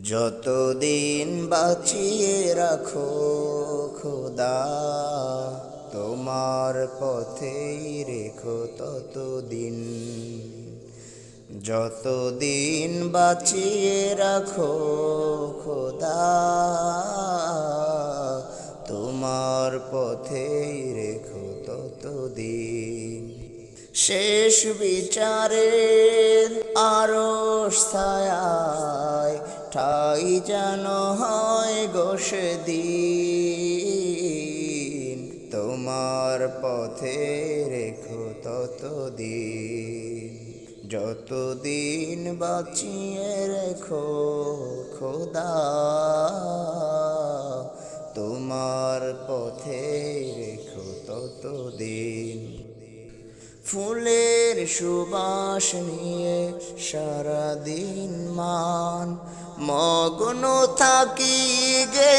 যতদিন বাঁচিয়ে রাখো খোদা, তোমার পথেই রেখো ততদিন। যতদিন বাঁচিয়ে রাখো খোদা, তোমার পথেই রেখো ততদিন। শেষ বিচারের আরশ ছায়ায় ঠাই যেন হয় গো সেদিন। তোমার পথে রেখো ততদিন। যতদিন বাঁচিয়ে রেখো খোদা, তোমার পথে রেখো ততদিন। ফুলের সুবাস নিয়ে সারাদিন মান মগ্ন থাকি গে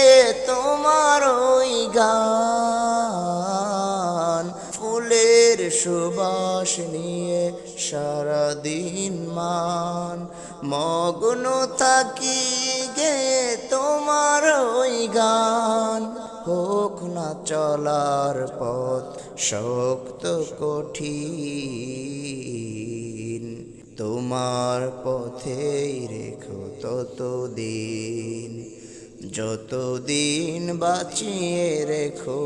তোমার ওই গান। ফুলের সুবাস নিয়ে সারাদিন মান মগ্ন থাকি গে তোমার ওই গান। হোক না চলার পথ শক্ত কঠিন, তোমার পথেই রেখো ততদিন। যতদিন বাঁচিয়ে রেখো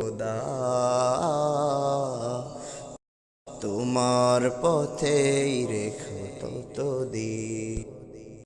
খোদা, তোমার পথেই রেখো ততদিন।